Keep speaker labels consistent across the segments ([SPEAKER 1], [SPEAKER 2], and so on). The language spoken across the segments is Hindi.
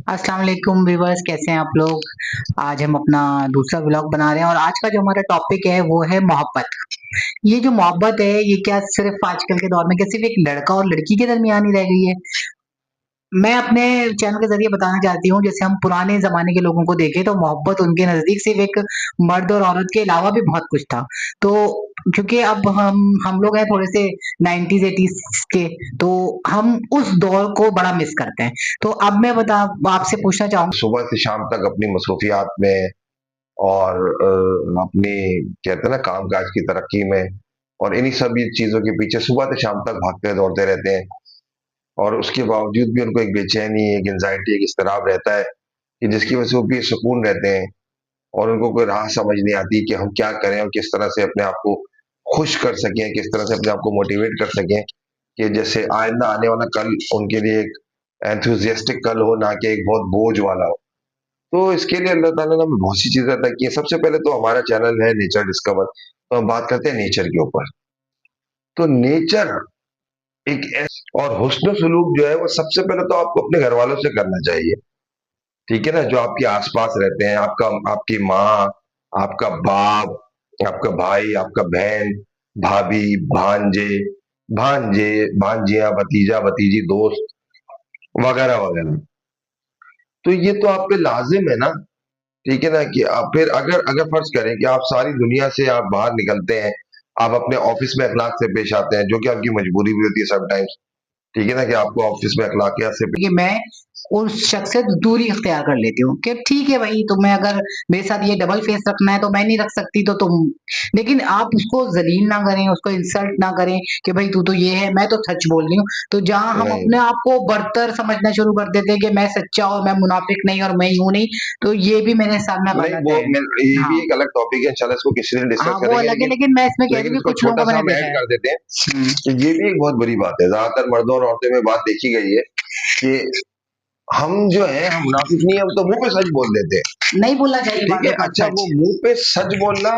[SPEAKER 1] अस्सलाम वालेकुम व्यूअर्स, कैसे हैं आप लोग? आज हम अपना दूसरा व्लॉग बना रहे हैं और आज का जो हमारा टॉपिक है वो है मोहब्बत। ये जो मोहब्बत है ये क्या सिर्फ आजकल के दौर में क्या सिर्फ एक लड़का और लड़की के दरमियान ही रह गई है? मैं अपने चैनल के ज़रिए बताना चाहती हूँ, जैसे हम पुराने ज़माने के लोगों को देखें तो मोहब्बत उनके नज़दीक सिर्फ़ एक मर्द और औरत के अलावा भी बहुत कुछ था। तो क्योंकि अब हम लोग हैं थोड़े से 90s 80s के, तो हम उस दौर को बड़ा मिस करते हैं। तो अब मैं आपसे पूछना चाहूँगी।
[SPEAKER 2] सुबह से शाम तक अपनी मसरूफियात में और अपनी कहते हैं ना काम-काज की तरक्की में और इन्हीं सभी चीज़ों के पीछे सुबह से शाम तक भागते दौड़ते रहते हैं। और उसके बावजूद भी उनको एक बेचैनी, एक एंग्ज़ायटी, एक इज़्तिराब रहता है कि जिसकी वजह से वो बेसुकून रहते हैं और उनको कोई राह समझ नहीं आती कि हम क्या करें और किस तरह से अपने आप को खुश कर सकें, किस तरह से अपने आप को मोटिवेट कर सकें कि जैसे आइंदा आने वाला कल उनके लिए एक एंथुसियास्टिक कल हो, ना कि एक बहुत बोझ वाला हो। तो इसके लिए अल्लाह ताला ने हमें बहुत सी चीज़ें अता की हैं। सबसे पहले तो हमारा चैनल है नेचर डिस्कवर, तो हम बात करते हैं नेचर के ऊपर। तो नेचर एक और हुस्न सलूक जो है वो सबसे पहले तो आपको अपने घरवालों से करना चाहिए, ठीक है ना? जो आपके आस-पास रहते हैं, आपकी माँ, आपका बाप, आपका भाई, आपका बहन, भाभी, भांजे, भांजिया, भतीजा-भतीजी, दोस्त वगैरह-वगैरह। तो ये तो आप पे लाज़िम है ना, ठीक है ना? कि आप फिर अगर अगर फ़र्ज़ करें कि आप सारी दुनिया से आप बाहर निकलते हैं, आप अपने ऑफ़िस में अख़लाक़ से पेश आते हैं, जो कि आपकी मजबूरी भी होती है समटाइम्स, ठीक है ना? कि आपको ऑफ़िस में अख़लाक़ियात से
[SPEAKER 1] कि मैं उस शख्स से दूरी इख्तियार कर लेती हूँ कि ठीक है भाई, तुम्हें अगर मेरे साथ ये डबल फेस रखना है तो मैं नहीं रख सकती तो तुम, लेकिन आप उसको ज़लील ना करें, उसको इंसल्ट ना करें कि भाई तू तो ये है, मैं तो सच बोल रही हूँ। तो जहाँ हम
[SPEAKER 2] नहीं,
[SPEAKER 1] अपने आप को बरतर समझना शुरू कर देते हैं कि मैं सच्चा और मैं मुनाफिक नहीं और मैं यूँ नहीं, तो ये भी मेरे हिसाब में
[SPEAKER 2] नहीं
[SPEAKER 1] गलत
[SPEAKER 2] वो
[SPEAKER 1] है।
[SPEAKER 2] मैं ये भी
[SPEAKER 1] हाँ,
[SPEAKER 2] एक अलग टॉपिक है, इंशाल्लाह इसको किसी दिन
[SPEAKER 1] हाँ,
[SPEAKER 2] डिस्कस
[SPEAKER 1] वो
[SPEAKER 2] करेंगे
[SPEAKER 1] अलग है,
[SPEAKER 2] लेकिन
[SPEAKER 1] लेकिन मैं इसमें कह रही
[SPEAKER 2] लेकिन
[SPEAKER 1] हूँ कि
[SPEAKER 2] इसको
[SPEAKER 1] कुछ लोगों को
[SPEAKER 2] छोटा-सा
[SPEAKER 1] मैंने
[SPEAKER 2] हम
[SPEAKER 1] देखा
[SPEAKER 2] ऐड
[SPEAKER 1] है।
[SPEAKER 2] कर देते हैं
[SPEAKER 1] हुँ।
[SPEAKER 2] कि ये भी एक बहुत बुरी बात है। ज़्यादातर मर्दों और औरतों में बात देखी गई है कि हम जो है हम मुनाफिक नहीं है, हम तो मुँह पे सच बोल देते हैं।
[SPEAKER 1] नहीं बोलना चाहिए
[SPEAKER 2] ठीक है?
[SPEAKER 1] बाज़ औक़ात
[SPEAKER 2] अच्छा वो
[SPEAKER 1] सच।
[SPEAKER 2] मुँह पे सच बोलना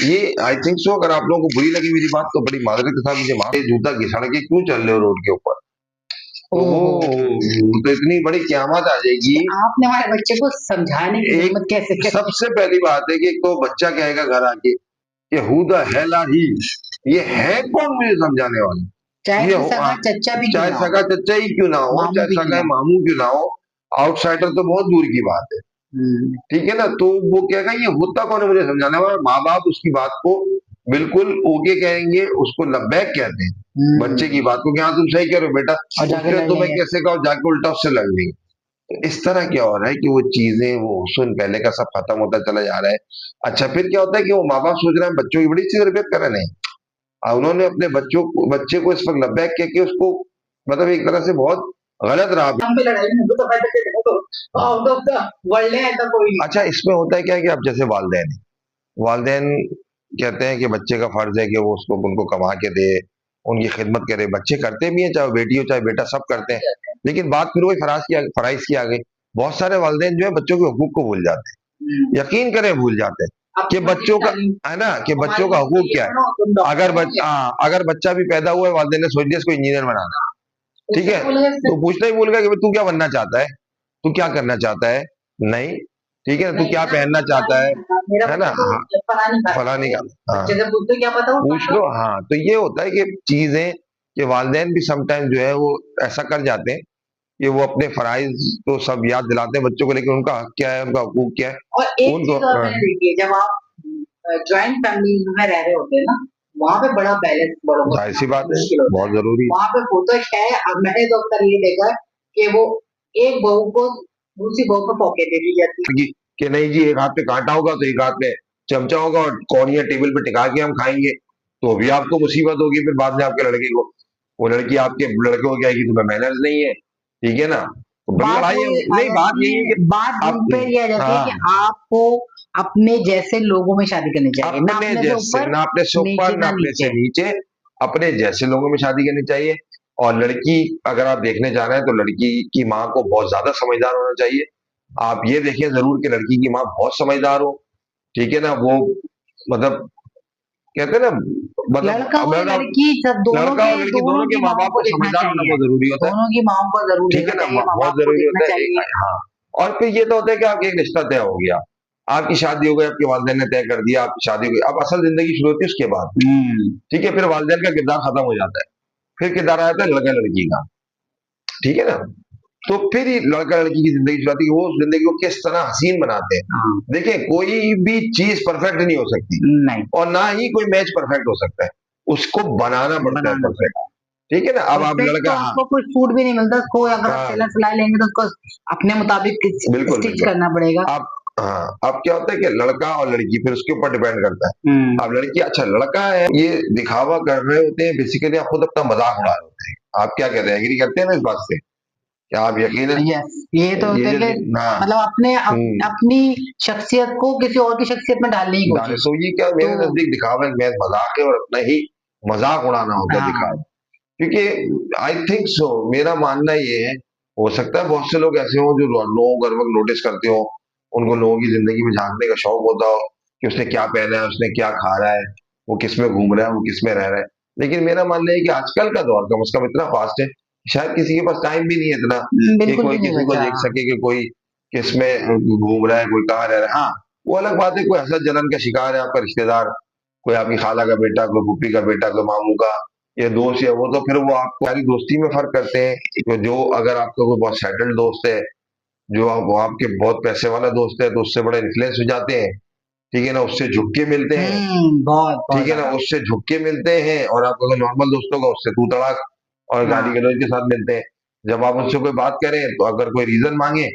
[SPEAKER 2] ये आई थिंक सो अगर आप लोगों को बुरी लगी मेरी बात तो बड़ी माज़रत के साथ मुझे माफ़ जूता घिसड़ के क्यों चल रहे हो रोड के ऊपर? तो
[SPEAKER 1] ओह हो!
[SPEAKER 2] वो तो इतनी बड़ी क़यामत आ जाएगी।
[SPEAKER 1] कि आपने हमारे बच्चे को समझाने की
[SPEAKER 2] एक
[SPEAKER 1] हिम्मत कैसे करी?
[SPEAKER 2] सबसे पहली बात है कि एक तो बच्चा कहेगा घर आके कि हू द हेल आर ही? ये है कौन मुझे समझाने वाला?
[SPEAKER 1] चाहे
[SPEAKER 2] ये
[SPEAKER 1] फिर सगा चच्चा भी क्यों
[SPEAKER 2] चाहे
[SPEAKER 1] ना हो,
[SPEAKER 2] सगा चच्चा ही क्यों ना हो,
[SPEAKER 1] मामू
[SPEAKER 2] चाहे
[SPEAKER 1] भी क्यों
[SPEAKER 2] सगा
[SPEAKER 1] ना हो।
[SPEAKER 2] मामू क्यों ना हो, आउटसाइडर तो बहुत दूर की बात है।
[SPEAKER 1] हुँ,
[SPEAKER 2] ठीक है ना? तो वो कहेगा ये होता कौन है मुझे समझाने वाला? माँ-बाप उसकी बात को बिल्कुल ओके कहेंगे, उसको लब्बैक कहते हैं, बच्चे की
[SPEAKER 1] हुँ,
[SPEAKER 2] बात को कि हाँ, तुम सही कह रहे हो बेटा,
[SPEAKER 1] और जाके
[SPEAKER 2] उसके
[SPEAKER 1] लड़
[SPEAKER 2] तुम्हें
[SPEAKER 1] लेंगे।
[SPEAKER 2] कैसे कहो जाके उल्टा उससे लड़ लेंगे। तो इस तरह क्या हो रहा है कि वो चीज़ें, वो हुस्न पहले का सब खत्म होता चला जा रहा है। अच्छा फिर क्या होता है कि वो माँ-बाप सोच रहे हैं बच्चों की बड़ी अच्छी तरबियत कर रहे हैं। उन्होंने अपने बच्चे को इस वक़्त लब्बैक कह के उसको मतलब एक तरह से बहुत गलत राह पे
[SPEAKER 1] हम पे लड़ाई में तो फायदा के देखो तो आउट ऑफ द वर्ल्ड है ऐसा कोई नहीं।
[SPEAKER 2] अच्छा इसमें होता है क्या है कि अब जैसे वालिदैन हैं, वालिदैन कहते हैं कि बच्चे का फ़र्ज़ है कि वो उसको उनको कमा के दे, उनकी खिदमत करे। बच्चे करते भी हैं, चाहे वो बेटी हो, चाहे बेटा, सब करते हैं। लेकिन बात फिर वही फ़राइज़ की आ गई। बहुत सारे वालिदैन जो है बच्चों के हुकूक को भूल जाते
[SPEAKER 1] हुँ,
[SPEAKER 2] हैं। यकीन करें भूल जाते हैं कि
[SPEAKER 1] अपनी मर्ज़ी
[SPEAKER 2] बच्चों
[SPEAKER 1] की
[SPEAKER 2] का
[SPEAKER 1] तालीम,
[SPEAKER 2] है ना कि
[SPEAKER 1] हमारी
[SPEAKER 2] बच्चों का
[SPEAKER 1] मर्ज़ी
[SPEAKER 2] हुकूक
[SPEAKER 1] ये
[SPEAKER 2] क्या है?
[SPEAKER 1] पढ़ो तुम डॉक्टर बनो या
[SPEAKER 2] अगर बच्चा भी पैदा हुआ है, वालिदैन ने सोच लिया इसको इंजीनियर बनाना है, ठीक
[SPEAKER 1] उससे
[SPEAKER 2] है?
[SPEAKER 1] बोलेगा
[SPEAKER 2] तो पूछना ही भूल गया कि भाई तू क्या बनना चाहता है? तू क्या करना चाहता है? नहीं, ठीक है ना? तू
[SPEAKER 1] नहीं
[SPEAKER 2] क्या
[SPEAKER 1] मेरा
[SPEAKER 2] पहनना
[SPEAKER 1] बच्चा फलाना
[SPEAKER 2] चाहता
[SPEAKER 1] नहीं
[SPEAKER 2] है?
[SPEAKER 1] खाता, मेरा
[SPEAKER 2] है ना?
[SPEAKER 1] बच्चा तो
[SPEAKER 2] हाँ,
[SPEAKER 1] फलाना नहीं खाता।
[SPEAKER 2] फलाने
[SPEAKER 1] तो
[SPEAKER 2] का हाँ,
[SPEAKER 1] बच्चे से पूछते क्या पता वो
[SPEAKER 2] पूछ
[SPEAKER 1] खाता
[SPEAKER 2] लो
[SPEAKER 1] हो?
[SPEAKER 2] हाँ, तो ये होता है कि चीज़ें कि वालिदैन भी समटाइम जो है वो ऐसा कर जाते हैं कि वो अपने फ़राइज़ को सब याद दिलाते हैं बच्चों को लेकिन उनका हक क्या है, उनका हुकूक क्या है,
[SPEAKER 1] और एक
[SPEAKER 2] उनको
[SPEAKER 1] चीज़ और मैंने देखी है, जब आप जॉइंट फैमिली में रह रहे होते हैं ना, वहाँ पे बड़ा बैलेंस बड़ों को
[SPEAKER 2] ज़ाहिर-सी
[SPEAKER 1] बनाना
[SPEAKER 2] बात है,
[SPEAKER 1] मुश्किल होता
[SPEAKER 2] बहुत
[SPEAKER 1] है।
[SPEAKER 2] ज़रूरी है।
[SPEAKER 1] वहाँ पे होता क्या है, अब मैंने तो अक्सर ये देखा है कि वो एक बहू को दूसरी बहू पे पौके दे दी जाती है।
[SPEAKER 2] कि नहीं जी एक हाथ पे काँटा होगा तो एक हाथ में चमचा होगा और कौड़ियाँ टेबल पे टिका के हम खाएँगे, तो भी आपको मुसीबत होगी फिर बाद में आपके लड़के को। वो लड़की आपके लड़के को कहेगी तुम्हें मैनर्स नहीं है, ठीक है ना? तो फिर
[SPEAKER 1] बात
[SPEAKER 2] लड़ाई
[SPEAKER 1] वही आ
[SPEAKER 2] नहीं बात
[SPEAKER 1] जाती
[SPEAKER 2] यही है
[SPEAKER 1] है,
[SPEAKER 2] कि
[SPEAKER 1] बात
[SPEAKER 2] आप
[SPEAKER 1] उन पे ये आ जाती है कि
[SPEAKER 2] हाँ,
[SPEAKER 1] आपको अपने जैसे लोगों में शादी करनी चाहिए, ना
[SPEAKER 2] अपने
[SPEAKER 1] अपने से
[SPEAKER 2] जैसे
[SPEAKER 1] ऊपर,
[SPEAKER 2] ना अपने से ऊपर
[SPEAKER 1] नीचे
[SPEAKER 2] ना
[SPEAKER 1] ना
[SPEAKER 2] अपने से
[SPEAKER 1] नीचे।
[SPEAKER 2] नीचे, अपने जैसे लोगों में शादी करनी चाहिए और लड़की अगर आप देखने जा रहे हैं तो लड़की की माँ को बहुत ज़्यादा समझदार होना चाहिए। आप ये देखें ज़रूर कि लड़की की माँ बहुत समझदार हो, ठीक है ना? वो मतलब कहते हैं ना
[SPEAKER 1] लड़का हो या
[SPEAKER 2] मतलब
[SPEAKER 1] लड़की, सब
[SPEAKER 2] लड़का और लड़की
[SPEAKER 1] दोनों
[SPEAKER 2] दोनों के
[SPEAKER 1] की
[SPEAKER 2] माँ
[SPEAKER 1] माँओं
[SPEAKER 2] बाप
[SPEAKER 1] को
[SPEAKER 2] को
[SPEAKER 1] देखना
[SPEAKER 2] समझदार होना
[SPEAKER 1] चाहिए।
[SPEAKER 2] बहुत जरूरी होता है।
[SPEAKER 1] दोनों की माँओं को ज़रूर
[SPEAKER 2] ठीक है
[SPEAKER 1] देखना
[SPEAKER 2] ना,
[SPEAKER 1] चाहिए,
[SPEAKER 2] बहुत
[SPEAKER 1] माँ-बाप को
[SPEAKER 2] जरूरी
[SPEAKER 1] देखना
[SPEAKER 2] होता है
[SPEAKER 1] चाहिए।
[SPEAKER 2] हाँ। और फिर ये तो होता है कि आपका एक रिश्ता तय हो गया, आपकी शादी हो गई, आपके वालिदैन ने तय कर दिया, आपकी शादी हो गई, अब असल जिंदगी शुरू होती है उसके बाद।
[SPEAKER 1] हुँ।
[SPEAKER 2] ठीक है, फिर वालिदैन का किरदार खत्म हो जाता है, फिर किरदार आ जाता है लड़का लड़की का। ठीक है ना, तो फिर ही लड़का लड़की की जिंदगी शुरू होती है, वो उस जिंदगी को किस तरह हसीन बनाते हैं।
[SPEAKER 1] हाँ।
[SPEAKER 2] देखिए, कोई भी चीज परफेक्ट नहीं हो सकती,
[SPEAKER 1] नहीं,
[SPEAKER 2] और ना ही कोई मैच परफेक्ट हो सकता है, उसको बनाना पड़ता है
[SPEAKER 1] बनाना
[SPEAKER 2] परफेक्ट।
[SPEAKER 1] पड़ता है।
[SPEAKER 2] ठीक है ना, अब आप
[SPEAKER 1] परफेक्ट तो
[SPEAKER 2] लड़का हाँ
[SPEAKER 1] आपको कोई सूट भी नहीं मिलता, उसको अगर आप
[SPEAKER 2] हाँ
[SPEAKER 1] टेलर सिलाई लेंगे तो उसको अपने मुताबिक
[SPEAKER 2] बिल्कुल
[SPEAKER 1] स्टिच
[SPEAKER 2] बिल्कुल।
[SPEAKER 1] करना पड़ेगा।
[SPEAKER 2] अब हाँ, अब क्या होता है कि लड़का और लड़की फिर उसके ऊपर डिपेंड करता है।
[SPEAKER 1] हुँ।
[SPEAKER 2] अब लड़की अच्छा लड़का है, ये दिखावा कर रहे होते हैं, बेसिकली आप खुद अपना मजाक उड़ा रहे होते हैं। आप क्या कहते हैं, एग्री करते हैं ना इस बात से? क्या आप यकीनन
[SPEAKER 1] यस, ये तो
[SPEAKER 2] ये
[SPEAKER 1] होता है
[SPEAKER 2] जो
[SPEAKER 1] कि
[SPEAKER 2] हाँ
[SPEAKER 1] मतलब
[SPEAKER 2] हम्म
[SPEAKER 1] अपनी शख्सियत को किसी और की शख्सियत में डालने की
[SPEAKER 2] डाले
[SPEAKER 1] कोशिश।
[SPEAKER 2] तो ये क्या
[SPEAKER 1] तो
[SPEAKER 2] मेरे नजदीक दिखावा एक महज मजाक है, और अपना ही मजाक उड़ाना होता है
[SPEAKER 1] हाँ,
[SPEAKER 2] दिखावा। क्योंकि आई थिंक सो, मेरा मानना ये है, हो सकता है बहुत से लोग ऐसे हों जो लोगों को हर वक्त नोटिस करते हो, उनको लोगों की जिंदगी में झांकने का शौक होता हो कि उसने क्या पहना है, उसने क्या खा रहा है, वो किस में घूम रहा है, वो किस में रह रहा है। लेकिन मेरा मानना है कि आजकल का दौर कम से कम इतना फास्ट है, शायद किसी के पास टाइम भी नहीं है इतना कि
[SPEAKER 1] बिल्कुल
[SPEAKER 2] कोई
[SPEAKER 1] भी नहीं
[SPEAKER 2] किसी को
[SPEAKER 1] बचा।
[SPEAKER 2] देख सके कि कोई किस में घूम रहा है, कोई कहाँ रह रहा है। हाँ, वो अलग बात है, कोई हसद जलन का शिकार है आपका रिश्तेदार, कोई आपकी खाला का बेटा, कोई फूफी का बेटा, कोई मामू का ये दोस्त है, वो तो फिर वो आपको सारी दोस्ती में फर्क करते हैं। तो जो अगर आपका कोई बहुत सेटल्ड दोस्त है, जो वो आपके बहुत पैसे वाला दोस्त है, तो उससे बड़े इन्फ्लुएंस हो जाते हैं। ठीक है ना, उससे झुक के मिलते हैं।
[SPEAKER 1] बहुत, बहुत
[SPEAKER 2] ठीक है ना,
[SPEAKER 1] ज़्यादा।
[SPEAKER 2] उससे झुक के मिलते हैं, और आपका अगर नॉर्मल दोस्तों का उससे तू तड़ाक और गाली
[SPEAKER 1] हाँ,
[SPEAKER 2] गलौज के साथ मिलते हैं। जब आप उनसे कोई बात करें तो अगर कोई रीजन मांगे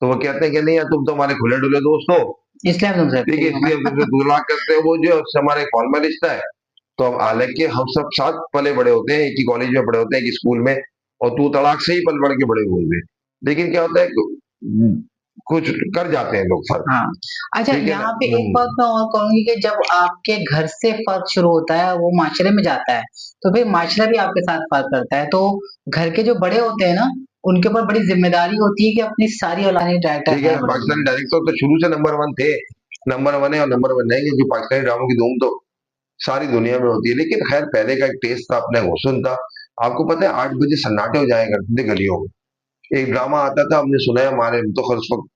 [SPEAKER 2] तो वो कहते हैं कि नहीं यार, तुम तो हमारे खुले डुले दोस्त हो।
[SPEAKER 1] इसलिए हम तुमसे
[SPEAKER 2] ठीक
[SPEAKER 1] फ्री
[SPEAKER 2] है,
[SPEAKER 1] हो
[SPEAKER 2] इसलिए हम तुमसे
[SPEAKER 1] गए।
[SPEAKER 2] तू तड़ाक करते हो, वो जो है उससे हमारा एक फॉर्मल रिश्ता है। तो अब हालांकि हम सब साथ पले बड़े होते हैं, एक ही कॉलेज में पढ़े होते हैं, एक ही स्कूल में, और तू तड़ाक से ही पल बढ़ के बड़े हुए हैं। लेकिन क्या होता है, कुछ कर जाते हैं लोग फर्क।
[SPEAKER 1] हाँ, अच्छा
[SPEAKER 2] ठीक है ना,
[SPEAKER 1] यहाँ पे एक बात मैं और कहूँगी कि जब आपके घर से फ़र्क शुरू होता है, वो माशरे में जाता है, तो फिर माशरा भी आपके साथ फ़र्क करता है। तो घर के जो बड़े होते हैं ना, उनके ऊपर बड़ी ज़िम्मेदारी होती है कि अपनी सारी औलादें डायरेक्टर
[SPEAKER 2] ठीक है
[SPEAKER 1] हैं
[SPEAKER 2] ना,
[SPEAKER 1] बड़े
[SPEAKER 2] पाकिस्तानी
[SPEAKER 1] होंगे।
[SPEAKER 2] डायरेक्टर तो शुरू से नंबर वन थे, नंबर वन है और नंबर वन रहेंगे, क्योंकि पाकिस्तानी ड्रामों की धूम तो सारी दुनिया में होती है। लेकिन खैर, पहले का एक टेस्ट था, अपना हुस्न था। आपको पता है 8 बजे सन्नाटे हो जाया करते थे गलियों में, एक ड्रामा आता था, हमने सुना है, हमारे हम तो खैर उस वक्त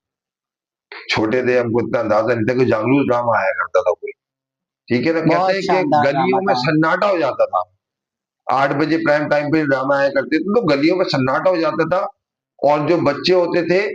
[SPEAKER 2] छोटे थे, हमको इतना अंदाजा नहीं था कि जागलूस ड्रामा आया करता था कोई। ठीक है ना, कहते
[SPEAKER 1] बहुत
[SPEAKER 2] हैं कि
[SPEAKER 1] शानदार ड्रामा
[SPEAKER 2] गलियों में
[SPEAKER 1] था।
[SPEAKER 2] सन्नाटा हो जाता था। 8 बजे प्राइम टाइम पे ड्रामा आया करते थे, तो गलियों में सन्नाटा हो जाता था। और जो बच्चे होते थे,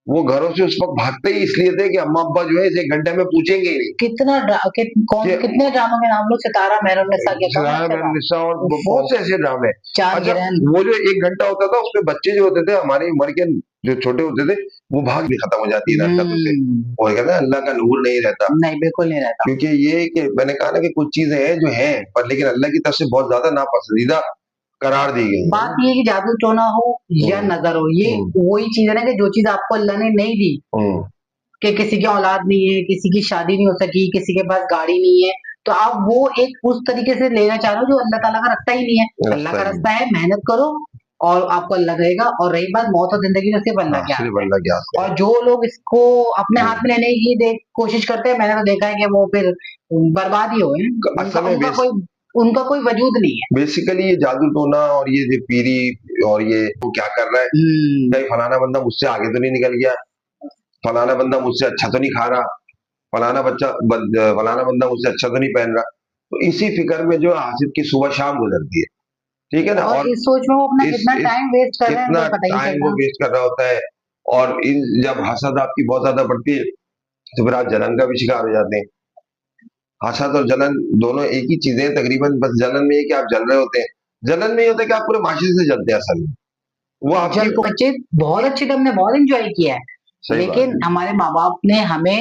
[SPEAKER 2] वो घरों से उस वक्त भागते ही इसलिए थे कि अम्मा अब्बा जो है इसे 1 घंटे में पूछेंगे ही नहीं
[SPEAKER 1] कितना ड्रा कि कौन
[SPEAKER 2] कि
[SPEAKER 1] कितने ड्रामों के नाम लो, सितारा, मेहरुन्निसा क्या कम है
[SPEAKER 2] सराय
[SPEAKER 1] उसके नाम?
[SPEAKER 2] निशा और
[SPEAKER 1] ओफ़ो!
[SPEAKER 2] बहुत से ऐसे ड्रामे।
[SPEAKER 1] चार
[SPEAKER 2] अच्छा,
[SPEAKER 1] गिरहन।
[SPEAKER 2] वो जो 1 घंटा होता था, उसमें बच्चे जो होते थे हमारी उम्र के, जो छोटे होते थे, वो भाग भी खत्म हो जाती है हरकतों से।
[SPEAKER 1] हुँ,
[SPEAKER 2] वो कहते हैं अल्लाह का नूर नहीं रहता।
[SPEAKER 1] नहीं बिल्कुल नहीं रहता।
[SPEAKER 2] क्योंकि ये कि मैंने कहा ना कि कुछ चीजें हैं जो हैं, पर लेकिन अल्लाह की तरफ से बहुत ज्यादा नापसंदीदा करार दी गई है
[SPEAKER 1] बात
[SPEAKER 2] ना।
[SPEAKER 1] ये है कि जादू टोना हो या
[SPEAKER 2] हम्म
[SPEAKER 1] नज़र हो, ये
[SPEAKER 2] हम्म
[SPEAKER 1] वही चीज़ है ना कि जो चीज़ आपको अल्लाह ने नहीं दी,
[SPEAKER 2] हम्म
[SPEAKER 1] कि किसी की औलाद नहीं है, किसी की शादी नहीं हो सकी, किसी के पास गाड़ी नहीं है, तो आप वो एक उस तरीके से लेना चाह रहे हो जो अल्लाह ताला का रास्ता ही नहीं है। अल्लाह
[SPEAKER 2] रास्ता
[SPEAKER 1] का
[SPEAKER 2] ही नहीं।
[SPEAKER 1] रास्ता है, मेहनत करो और आपको अल्लाह देगा, और रही बात मौत और ज़िंदगी तो सिर्फ़ अल्लाह
[SPEAKER 2] हाँ,
[SPEAKER 1] के
[SPEAKER 2] सिर्फ
[SPEAKER 1] हाथ है।
[SPEAKER 2] अल्लाह के हाथ में
[SPEAKER 1] और जो लोग इसको अपने
[SPEAKER 2] है।
[SPEAKER 1] हाथ में लेने की कोशिश करते हैं, मैंने तो देखा है कि वो फिर बर्बाद ही हुए हैं। उनका
[SPEAKER 2] असल में
[SPEAKER 1] उनका कोई उनका कोई वजूद नहीं है।
[SPEAKER 2] बेसिकली ये जादू टोना और ये जो पीरी और ये वो क्या कर रहा है,
[SPEAKER 1] हुँ,
[SPEAKER 2] कहीं फलाना बंदा मुझसे आगे तो नहीं निकल गया, फलाना बंदा मुझसे अच्छा तो नहीं खा रहा, फलाना बंदा मुझसे अच्छा तो नहीं पहन रहा। तो इसी फिक्र में जो हासिल की सुबह शाम गुजरती है। ठीक है ना,
[SPEAKER 1] और
[SPEAKER 2] और
[SPEAKER 1] इस सोच में वो अपना
[SPEAKER 2] इस
[SPEAKER 1] कितना
[SPEAKER 2] इस
[SPEAKER 1] टाइम वेस्ट कर रहे हैं,
[SPEAKER 2] कितना
[SPEAKER 1] हमें पता ही नहीं
[SPEAKER 2] टाइम वो
[SPEAKER 1] चलता।
[SPEAKER 2] वेस्ट कर रहा होता है। और इन जब हसद आपकी बहुत ज्यादा बढ़ती है, तो फिर आप जलन का भी शिकार हो जाते हैं। हसद और जलन दोनों एक ही चीजें हैं तकरीबन, बस जलन में ये कि आप जल रहे होते हैं, जलन में ये होता है कि आप पूरे माशरे से जलते हैं असल में। वो आपकी
[SPEAKER 1] बच्चे बहुत अच्छे थे, हमने बहुत एन्जॉय किया है।
[SPEAKER 2] सही बात
[SPEAKER 1] लेकिन
[SPEAKER 2] है।
[SPEAKER 1] हमारे माँ-बाप ने हमें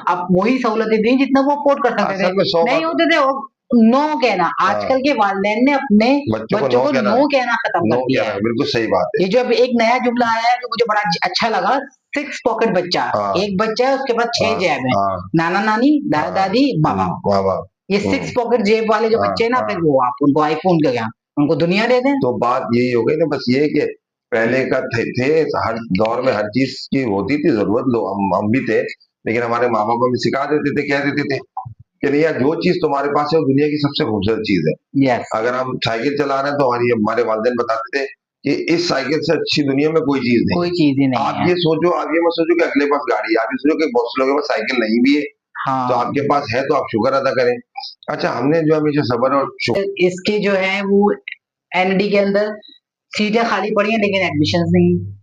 [SPEAKER 1] अब वही सहूलतें दी जितना वो अफ़ोर्ड कर सकते थे।
[SPEAKER 2] असल में 100
[SPEAKER 1] नहीं
[SPEAKER 2] बात
[SPEAKER 1] होते थे वो नो कहना। आजकल
[SPEAKER 2] हाँ,
[SPEAKER 1] के वालिदैन ने अपने
[SPEAKER 2] बच्चों को
[SPEAKER 1] बच्चों
[SPEAKER 2] नो
[SPEAKER 1] को
[SPEAKER 2] कहना है,
[SPEAKER 1] नो कहना खत्म
[SPEAKER 2] नो
[SPEAKER 1] कर दिया
[SPEAKER 2] कहना
[SPEAKER 1] है।
[SPEAKER 2] है, बिल्कुल सही बात है।
[SPEAKER 1] ये जो अभी एक नया जुमला आया है जो मुझे बड़ा अच्छा लगा, सिक्स पॉकेट बच्चा।
[SPEAKER 2] हाँ
[SPEAKER 1] एक बच्चा है उसके पास 6
[SPEAKER 2] हाँ
[SPEAKER 1] जेब है।
[SPEAKER 2] हाँ
[SPEAKER 1] नाना-नानी,
[SPEAKER 2] हाँ
[SPEAKER 1] दादा-दादी, माँ-बाप।
[SPEAKER 2] वाह वाह।
[SPEAKER 1] ये
[SPEAKER 2] हम्म
[SPEAKER 1] 6 पॉकेट जेब वाले जो
[SPEAKER 2] हाँ
[SPEAKER 1] बच्चे हैं ना,
[SPEAKER 2] हाँ।
[SPEAKER 1] फिर वो आप उनको आईफ़ोन का क्या, उनको दुनिया दे दें।
[SPEAKER 2] तो बात यही हो गई ना, बस ये है कि पहले का थे हर दौर में हर चीज की होती थी जरूरत, लो हम भी थे, लेकिन हमारे माँ बाप हमें सिखा देते थे, कह देते थे कि नहीं यार, जो चीज तुम्हारे पास है वो दुनिया की सबसे खूबसूरत चीज है।
[SPEAKER 1] यस,
[SPEAKER 2] अगर हम साइकिल चला रहे हैं तो हमारे वालिदैन बताते थे कि इस साइकिल से अच्छी दुनिया में कोई चीज नहीं
[SPEAKER 1] कोई
[SPEAKER 2] है।
[SPEAKER 1] चीज ही नहीं
[SPEAKER 2] आप
[SPEAKER 1] है।
[SPEAKER 2] ये सोचो, आप ये मत सोचो कि अगले पास गाड़ी है, आप ये सोचो कि बहुत से लोगों के पास साइकिल नहीं भी है। तो
[SPEAKER 1] हाँ,
[SPEAKER 2] आपके पास है तो आप शुक्र अदा करें। अच्छा, हमने जो हमेशा सबर और
[SPEAKER 1] इसके जो है वो एनडी के अंदर सीटें खाली पड़ी हैं लेकिन एडमिशन्स नहीं है।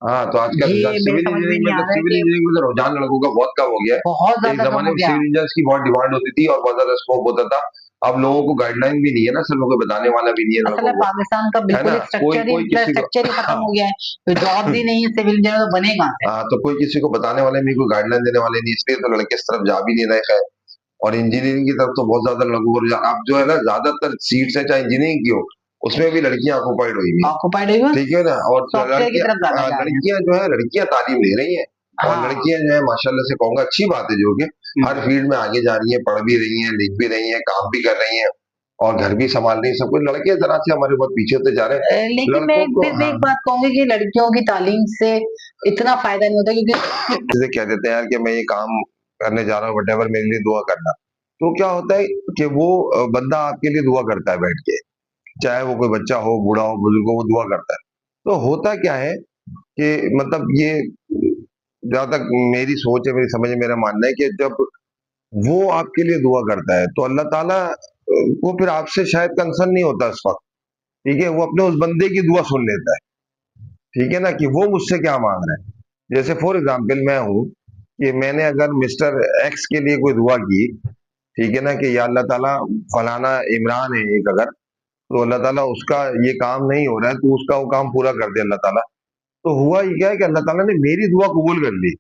[SPEAKER 2] हाँ, तो आजकल
[SPEAKER 1] ये मेरे
[SPEAKER 2] सिविल
[SPEAKER 1] समझ में
[SPEAKER 2] इंजीनियरिंग
[SPEAKER 1] नहीं
[SPEAKER 2] में
[SPEAKER 1] आ
[SPEAKER 2] तो
[SPEAKER 1] रहा है
[SPEAKER 2] सिविल
[SPEAKER 1] कि
[SPEAKER 2] इंजीनियरिंग में तो रुझान लड़कों का बहुत कम हो गया
[SPEAKER 1] बहुत
[SPEAKER 2] है। एक
[SPEAKER 1] ज़्यादा कम
[SPEAKER 2] जमाने
[SPEAKER 1] हो
[SPEAKER 2] में
[SPEAKER 1] गया।
[SPEAKER 2] सिविल इंजीनियर्स की बहुत डिमांड होती थी और बहुत ज्यादा स्कोप होता था। अब लोगों को गाइडलाइन भी नहीं है ना, सब लोगों को बताने वाला भी नहीं है
[SPEAKER 1] असल
[SPEAKER 2] लड़कों
[SPEAKER 1] में
[SPEAKER 2] को,
[SPEAKER 1] पाकिस्तान का
[SPEAKER 2] है
[SPEAKER 1] बिल्कुल
[SPEAKER 2] ना?
[SPEAKER 1] एक
[SPEAKER 2] कोई
[SPEAKER 1] स्ट्रक्चर ही
[SPEAKER 2] कोई किसी को
[SPEAKER 1] स्ट्रक्चर ही खत्म
[SPEAKER 2] हाँ,
[SPEAKER 1] हो गया है, तो जॉब भी नहीं है सिविल इंजीनियर तो बने कहाँ से?
[SPEAKER 2] हाँ, तो कोई किसी को बताने वाले नहीं, कोई गाइडलाइन देने वाले नहीं, इसलिए तो लड़के इस तरफ जा भी नहीं रहे। खैर, और इंजीनियरिंग की तरफ तो बहुत ज्यादा लड़कों को रुझान, अब जो है ना, ज्यादातर सीट्स है चाहे इंजीनियरिंग की हो, उसमें भी लड़कियां ऑक्युपाइड हुई हैं।
[SPEAKER 1] ऑक्युपाइड है वो
[SPEAKER 2] ठीक है ना? और
[SPEAKER 1] सॉफ्टवेयर की तरफ ज़्यादा जा रहे हैं।
[SPEAKER 2] लड़कियां जो है, लड़कियां तालीम ले रही हैं। और
[SPEAKER 1] हाँ,
[SPEAKER 2] लड़कियां जो है माशाल्लाह से कहूंगा, अच्छी बात है जो कि हर
[SPEAKER 1] हुँ।
[SPEAKER 2] फील्ड में आगे जा रही है, पढ़ भी रही हैं, लिख भी रही हैं, काम भी कर रही हैं और घर भी संभाल रही हैं, सब कुछ। लड़के जरा से हमारे बहुत पीछे होते जा रहे हैं।
[SPEAKER 1] लेकिन मैं
[SPEAKER 2] लड़कों को
[SPEAKER 1] फिर भी
[SPEAKER 2] हाँ,
[SPEAKER 1] एक बात कहूँगी कि लड़कियों की तालीम से इतना फ़ायदा नहीं होता क्योंकि
[SPEAKER 2] जैसे कह देते हैं यार कि मैं ये काम करने जा रहा हूँ, वटेवर, मेरे लिए दुआ करना। तो क्या होता है कि वो बंदा आपके लिए दुआ करता है बैठ के, चाहे वो कोई बच्चा हो, बूढ़ा हो, बुजुर्ग हो, वो दुआ करता है। तो होता क्या है कि मतलब ये, जहाँ तक मेरी सोच है, मेरी समझ है, मेरा मानना है कि जब वो आपके लिए दुआ करता है तो अल्लाह ताला को फिर आपसे शायद कंसर्न नहीं होता उस वक्त। ठीक है, वो अपने उस बंदे की दुआ सुन लेता है। ठीक है ना, कि वो मुझसे क्या मांग रहा है। जैसे फॉर एग्जाम्पल मैं हूँ, कि मैंने अगर मिस्टर एक्स के लिए कोई दुआ की, ठीक है ना, कि या अल्लाह ताला फलाना इमरान है एक, अगर तो अल्लाह ताला उसका ये काम नहीं हो रहा है तो उसका वो काम पूरा कर दे अल्लाह ताला। तो हुआ ये क्या है कि अल्लाह ताला ने मेरी दुआ कबूल कर ली।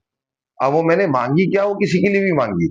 [SPEAKER 2] अब वो मैंने मांगी क्या, वो किसी के लिए भी मांगी,